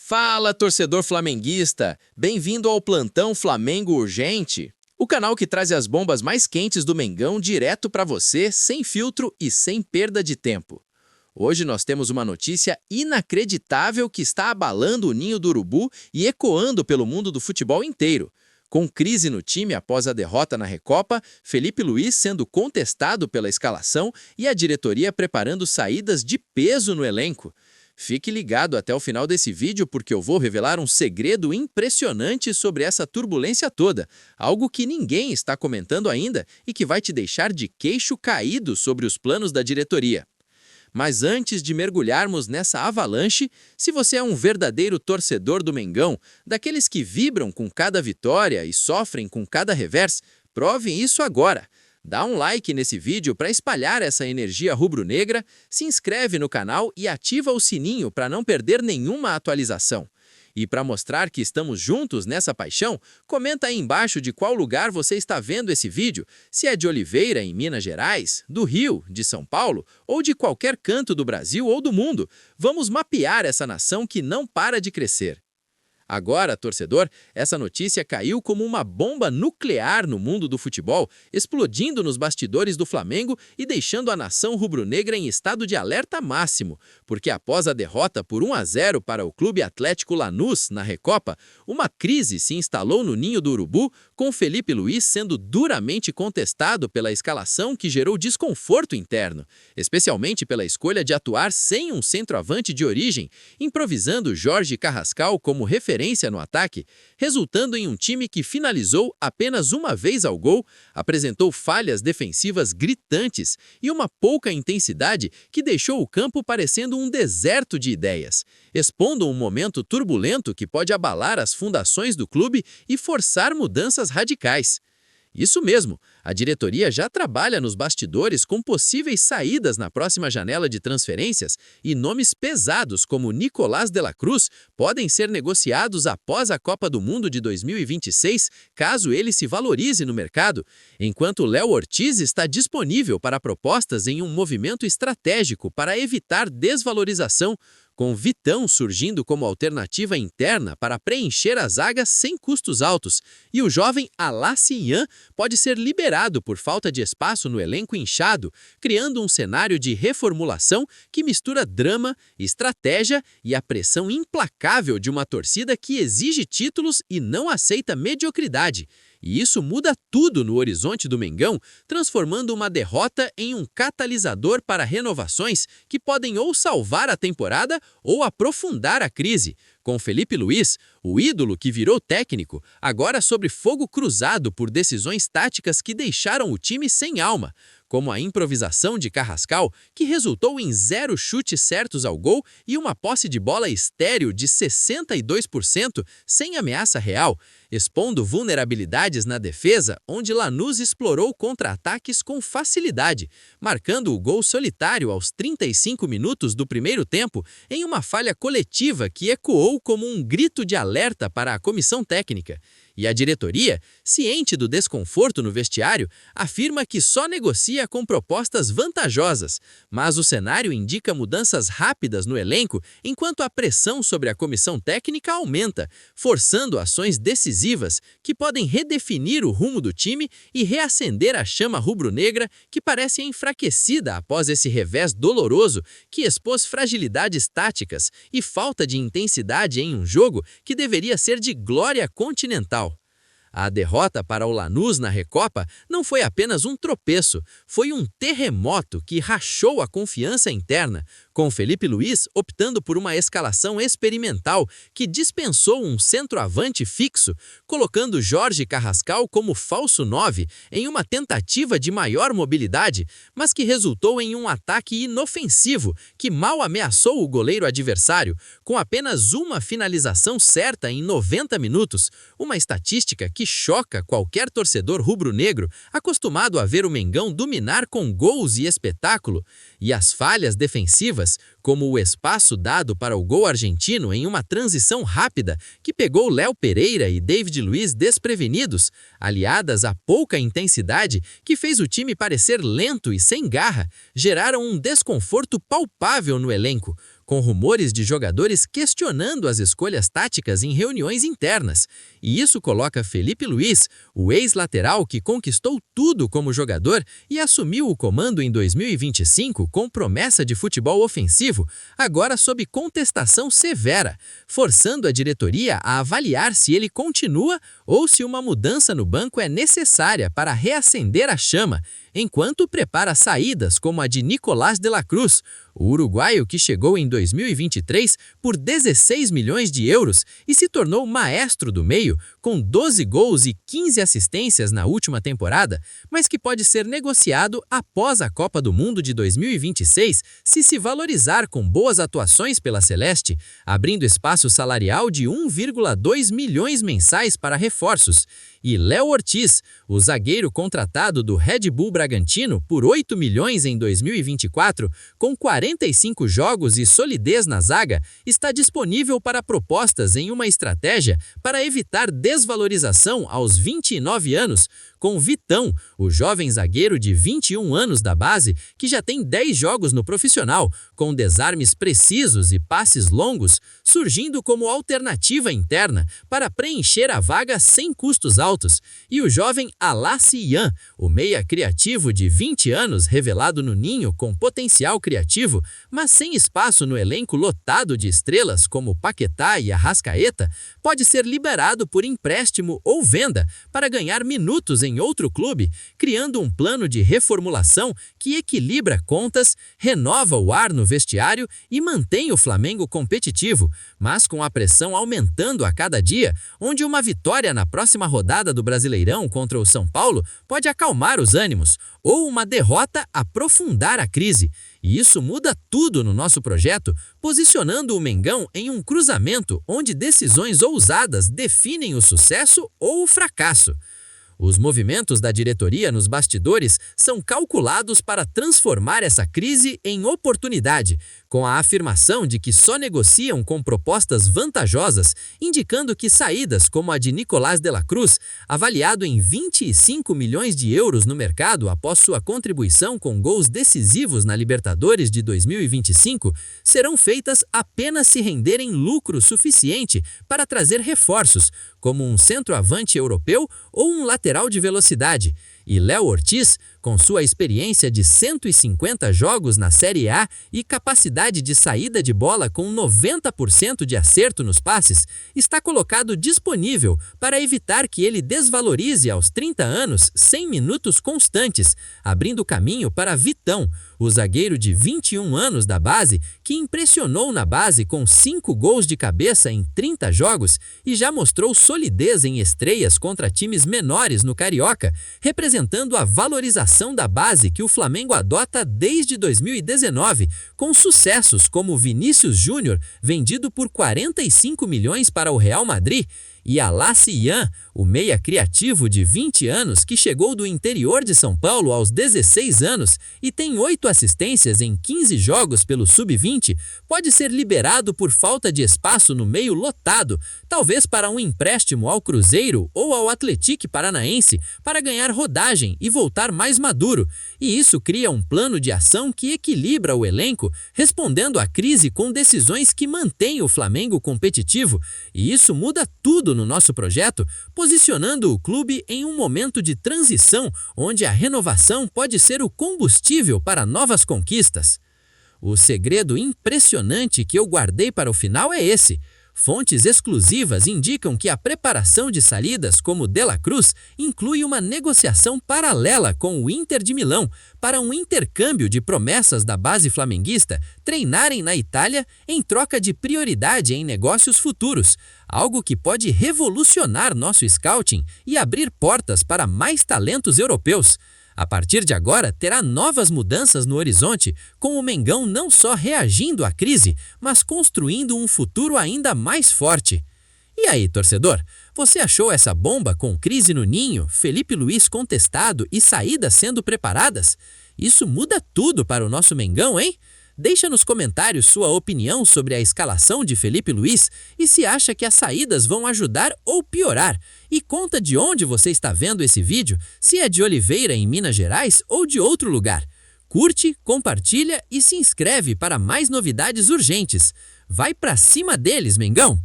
Fala, torcedor flamenguista! Bem-vindo ao Plantão Flamengo Urgente, o canal que traz as bombas mais quentes do Mengão direto para você, sem filtro e sem perda de tempo. Hoje nós temos uma notícia inacreditável que está abalando o ninho do urubu e ecoando pelo mundo do futebol inteiro. Com crise no time após a derrota na Recopa, Felipe Luís sendo contestado pela escalação e a diretoria preparando saídas de peso no elenco. Fique ligado até o final desse vídeo porque eu vou revelar um segredo impressionante sobre essa turbulência toda, algo que ninguém está comentando ainda e que vai te deixar de queixo caído sobre os planos da diretoria. Mas antes de mergulharmos nessa avalanche, se você é um verdadeiro torcedor do Mengão, daqueles que vibram com cada vitória e sofrem com cada revés, prove isso agora. Dá um like nesse vídeo para espalhar essa energia rubro-negra, se inscreve no canal e ativa o sininho para não perder nenhuma atualização. E para mostrar que estamos juntos nessa paixão, comenta aí embaixo de qual lugar você está vendo esse vídeo, se é de Oliveira, em Minas Gerais, do Rio, de São Paulo ou de qualquer canto do Brasil ou do mundo. Vamos mapear essa nação que não para de crescer. Agora, torcedor, essa notícia caiu como uma bomba nuclear no mundo do futebol, explodindo nos bastidores do Flamengo e deixando a nação rubro-negra em estado de alerta máximo, porque após a derrota por 1-0 para o Clube Atlético Lanús na Recopa, uma crise se instalou no ninho do urubu, com Felipe Luís sendo duramente contestado pela escalação que gerou desconforto interno, especialmente pela escolha de atuar sem um centroavante de origem, improvisando Jorge Carrascal como referência no ataque, resultando em um time que finalizou apenas uma vez ao gol, apresentou falhas defensivas gritantes e uma pouca intensidade que deixou o campo parecendo um deserto de ideias, expondo um momento turbulento que pode abalar as fundações do clube e forçar mudanças radicais. Isso mesmo, a diretoria já trabalha nos bastidores com possíveis saídas na próxima janela de transferências e nomes pesados como Nicolás de la Cruz podem ser negociados após a Copa do Mundo de 2026, caso ele se valorize no mercado, enquanto Léo Ortiz está disponível para propostas em um movimento estratégico para evitar desvalorização, com Vitão surgindo como alternativa interna para preencher a zaga sem custos altos, e o jovem Alassane pode ser liberado por falta de espaço no elenco inchado, criando um cenário de reformulação que mistura drama, estratégia e a pressão implacável de uma torcida que exige títulos e não aceita mediocridade. E isso muda tudo no horizonte do Mengão, transformando uma derrota em um catalisador para renovações que podem ou salvar a temporada ou aprofundar a crise. Com Felipe Luís, o ídolo que virou técnico, agora sob fogo cruzado por decisões táticas que deixaram o time sem alma, como a improvisação de Carrascal, que resultou em 0 chutes certos ao gol e uma posse de bola estéril de 62% sem ameaça real, expondo vulnerabilidades na defesa, onde Lanús explorou contra-ataques com facilidade, marcando o gol solitário aos 35 minutos do primeiro tempo em uma falha coletiva que ecoou como um grito de alerta para a comissão técnica. E a diretoria, ciente do desconforto no vestiário, afirma que só negocia com propostas vantajosas, mas o cenário indica mudanças rápidas no elenco enquanto a pressão sobre a comissão técnica aumenta, forçando ações decisivas que podem redefinir o rumo do time e reacender a chama rubro-negra que parece enfraquecida após esse revés doloroso que expôs fragilidades táticas e falta de intensidade em um jogo que deveria ser de glória continental. A derrota para o Lanús na Recopa não foi apenas um tropeço, foi um terremoto que rachou a confiança interna, com Felipe Luís optando por uma escalação experimental que dispensou um centroavante fixo, colocando Jorge Carrascal como falso 9 em uma tentativa de maior mobilidade, mas que resultou em um ataque inofensivo que mal ameaçou o goleiro adversário, com apenas uma finalização certa em 90 minutos, uma estatística que choca qualquer torcedor rubro-negro acostumado a ver o Mengão dominar com gols e espetáculo, e as falhas defensivas, como o espaço dado para o gol argentino em uma transição rápida que pegou Léo Pereira e David Luiz desprevenidos, aliadas à pouca intensidade que fez o time parecer lento e sem garra, geraram um desconforto palpável no elenco, com rumores de jogadores questionando as escolhas táticas em reuniões internas. E isso coloca Felipe Luís, o ex-lateral que conquistou tudo como jogador e assumiu o comando em 2025 com promessa de futebol ofensivo, agora sob contestação severa, forçando a diretoria a avaliar se ele continua ou se uma mudança no banco é necessária para reacender a chama, enquanto prepara saídas como a de Nicolás de la Cruz, o uruguaio que chegou em 2023 por 16 milhões de euros e se tornou maestro do meio, com 12 gols e 15 assistências na última temporada, mas que pode ser negociado após a Copa do Mundo de 2026 se valorizar com boas atuações pela Celeste, abrindo espaço salarial de 1,2 milhões mensais para reforços. E Léo Ortiz, o zagueiro contratado do Red Bull Bragantino por 8 milhões em 2024, com 45 jogos e solidez na zaga, está disponível para propostas em uma estratégia para evitar desvalorização aos 29 anos, com Vitão, o jovem zagueiro de 21 anos da base, que já tem 10 jogos no profissional, com desarmes precisos e passes longos, surgindo como alternativa interna para preencher a vaga sem custos altos, e o jovem Alassi Yan, o meia criativo de 20 anos revelado no Ninho com potencial criativo, mas sem espaço no elenco lotado de estrelas como Paquetá e Arrascaeta, pode ser liberado por empréstimo ou venda para ganhar minutos em outro clube, criando um plano de reformulação que equilibra contas, renova o ar no vestiário e mantém o Flamengo competitivo, mas com a pressão aumentando a cada dia, onde uma vitória na próxima rodada do Brasileirão contra o São Paulo pode acalmar os ânimos, ou uma derrota aprofundar a crise. E isso muda tudo no nosso projeto, posicionando o Mengão em um cruzamento onde decisões ousadas definem o sucesso ou o fracasso. Os movimentos da diretoria nos bastidores são calculados para transformar essa crise em oportunidade, com a afirmação de que só negociam com propostas vantajosas, indicando que saídas como a de Nicolás de la Cruz, avaliado em 25 milhões de euros no mercado após sua contribuição com gols decisivos na Libertadores de 2025, serão feitas apenas se renderem lucro suficiente para trazer reforços, como um centroavante europeu ou um lateral de velocidade. E Léo Ortiz, com sua experiência de 150 jogos na Série A e capacidade de saída de bola com 90% de acerto nos passes, está colocado disponível para evitar que ele desvalorize aos 30 anos sem minutos constantes, abrindo caminho para Vitão, o zagueiro de 21 anos da base, que impressionou na base com 5 gols de cabeça em 30 jogos e já mostrou solidez em estreias contra times menores no Carioca, representando a valorização da base que o Flamengo adota desde 2019, com sucessos como Vinícius Júnior, vendido por 45 milhões para o Real Madrid, e Alassi Yan, o meia criativo de 20 anos que chegou do interior de São Paulo aos 16 anos e tem 8 assistências em 15 jogos pelo Sub-20, pode ser liberado por falta de espaço no meio lotado, talvez para um empréstimo ao Cruzeiro ou ao Atlético Paranaense para ganhar rodagem e voltar mais maduro, e isso cria um plano de ação que equilibra o elenco, respondendo à crise com decisões que mantêm o Flamengo competitivo, e isso muda tudo no nosso projeto, posicionando o clube em um momento de transição onde a renovação pode ser o combustível para novas conquistas. O segredo impressionante que eu guardei para o final é esse. Fontes exclusivas indicam que a preparação de saídas como De la Cruz inclui uma negociação paralela com o Inter de Milão para um intercâmbio de promessas da base flamenguista treinarem na Itália em troca de prioridade em negócios futuros, algo que pode revolucionar nosso scouting e abrir portas para mais talentos europeus. A partir de agora, terá novas mudanças no horizonte, com o Mengão não só reagindo à crise, mas construindo um futuro ainda mais forte. E aí, torcedor, você achou essa bomba com crise no Ninho, Felipe Luís contestado e saídas sendo preparadas? Isso muda tudo para o nosso Mengão, hein? Deixa nos comentários sua opinião sobre a escalação de Felipe Luís e se acha que as saídas vão ajudar ou piorar. E conta de onde você está vendo esse vídeo, se é de Oliveira, em Minas Gerais, ou de outro lugar. Curte, compartilha e se inscreve para mais novidades urgentes. Vai pra cima deles, Mengão!